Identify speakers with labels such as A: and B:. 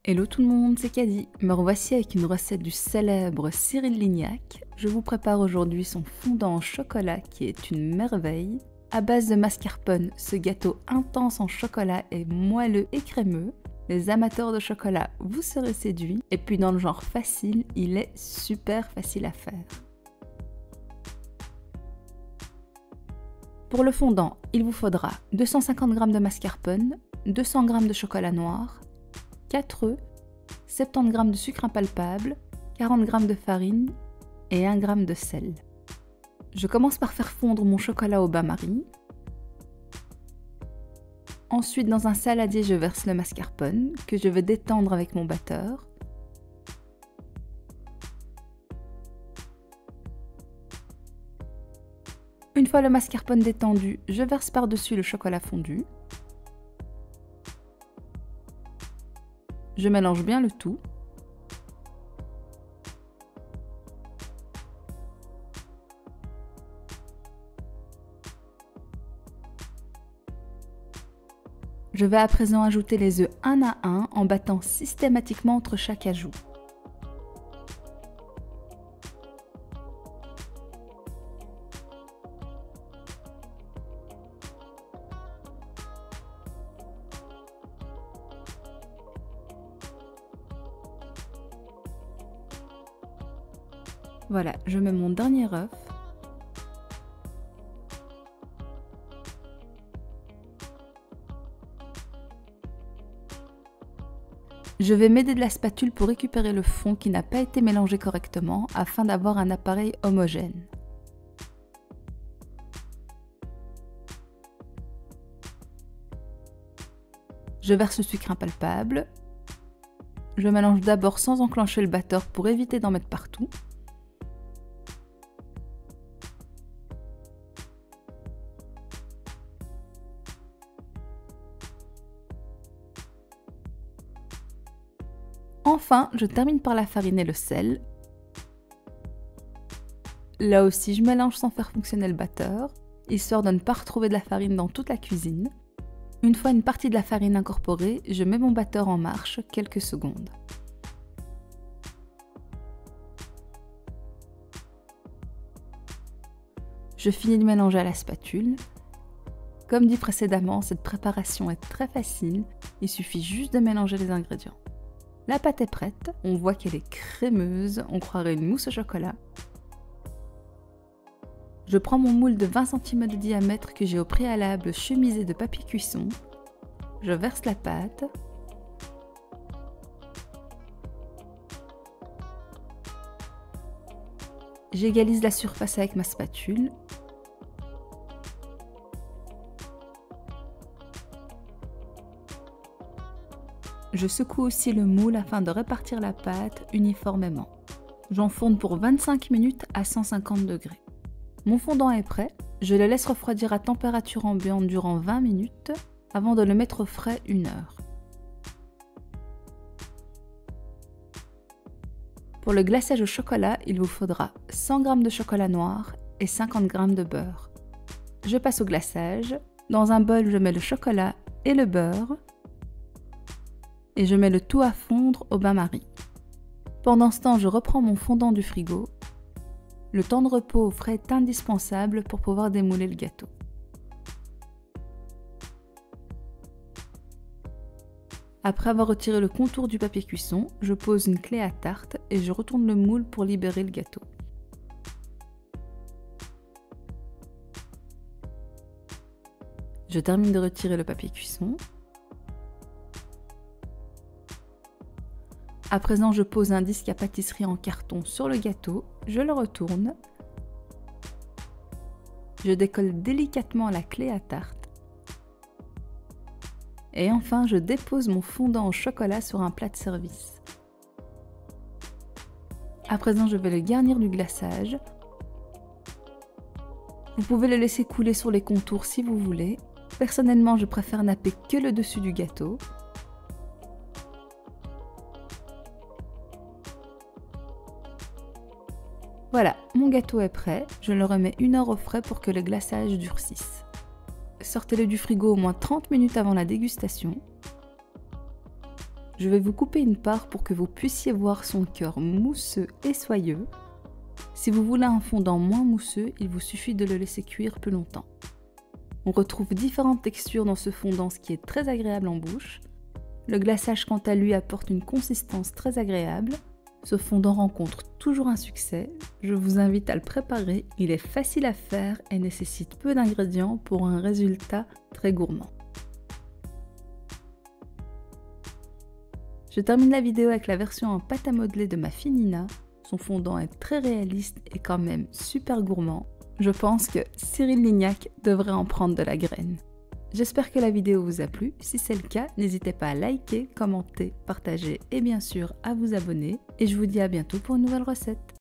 A: Hello tout le monde, c'est Caddy. Me revoici avec une recette du célèbre Cyril Lignac. Je vous prépare aujourd'hui son fondant au chocolat qui est une merveille. À base de mascarpone, ce gâteau intense en chocolat est moelleux et crémeux. Les amateurs de chocolat, vous serez séduits. Et puis dans le genre facile, il est super facile à faire. Pour le fondant, il vous faudra 250 g de mascarpone, 200 g de chocolat noir, 4 œufs, 70 g de sucre impalpable, 40 g de farine et 1 g de sel. Je commence par faire fondre mon chocolat au bain-marie. Ensuite, dans un saladier, je verse le mascarpone que je vais détendre avec mon batteur. Une fois le mascarpone détendu, je verse par-dessus le chocolat fondu. Je mélange bien le tout. Je vais à présent ajouter les œufs un à un en battant systématiquement entre chaque ajout. Voilà, je mets mon dernier œuf. Je vais m'aider de la spatule pour récupérer le fond qui n'a pas été mélangé correctement afin d'avoir un appareil homogène. Je verse le sucre impalpable. Je mélange d'abord sans enclencher le batteur pour éviter d'en mettre partout. Enfin, je termine par la farine et le sel. Là aussi, je mélange sans faire fonctionner le batteur, histoire de ne pas retrouver de la farine dans toute la cuisine. Une fois une partie de la farine incorporée, je mets mon batteur en marche quelques secondes. Je finis de mélanger à la spatule. Comme dit précédemment, cette préparation est très facile, il suffit juste de mélanger les ingrédients. La pâte est prête, on voit qu'elle est crémeuse, on croirait une mousse au chocolat. Je prends mon moule de 20 cm de diamètre que j'ai au préalable chemisé de papier cuisson. Je verse la pâte. J'égalise la surface avec ma spatule. Je secoue aussi le moule afin de répartir la pâte uniformément. J'enfourne pour 25 minutes à 150 degrés. Mon fondant est prêt, je le laisse refroidir à température ambiante durant 20 minutes avant de le mettre au frais 1 heure. Pour le glaçage au chocolat, il vous faudra 100 g de chocolat noir et 50 g de beurre. Je passe au glaçage. Dans un bol, je mets le chocolat et le beurre. Et je mets le tout à fondre au bain-marie. Pendant ce temps, je reprends mon fondant du frigo. Le temps de repos au frais est indispensable pour pouvoir démouler le gâteau. Après avoir retiré le contour du papier cuisson, je pose une clé à tarte et je retourne le moule pour libérer le gâteau. Je termine de retirer le papier cuisson. À présent, je pose un disque à pâtisserie en carton sur le gâteau, je le retourne. Je décolle délicatement la clé à tarte. Et enfin, je dépose mon fondant au chocolat sur un plat de service. À présent, je vais le garnir du glaçage. Vous pouvez le laisser couler sur les contours si vous voulez. Personnellement, je préfère napper que le dessus du gâteau. Voilà, mon gâteau est prêt, je le remets 1 heure au frais pour que le glaçage durcisse. Sortez-le du frigo au moins 30 minutes avant la dégustation. Je vais vous couper une part pour que vous puissiez voir son cœur mousseux et soyeux. Si vous voulez un fondant moins mousseux, il vous suffit de le laisser cuire plus longtemps. On retrouve différentes textures dans ce fondant, ce qui est très agréable en bouche. Le glaçage, quant à lui, apporte une consistance très agréable. Ce fondant rencontre toujours un succès. Je vous invite à le préparer. Il est facile à faire et nécessite peu d'ingrédients pour un résultat très gourmand. Je termine la vidéo avec la version en pâte à modeler de ma Finina. Son fondant est très réaliste et quand même super gourmand. Je pense que Cyril Lignac devrait en prendre de la graine. J'espère que la vidéo vous a plu. Si c'est le cas, n'hésitez pas à liker, commenter, partager et bien sûr à vous abonner. Et je vous dis à bientôt pour une nouvelle recette.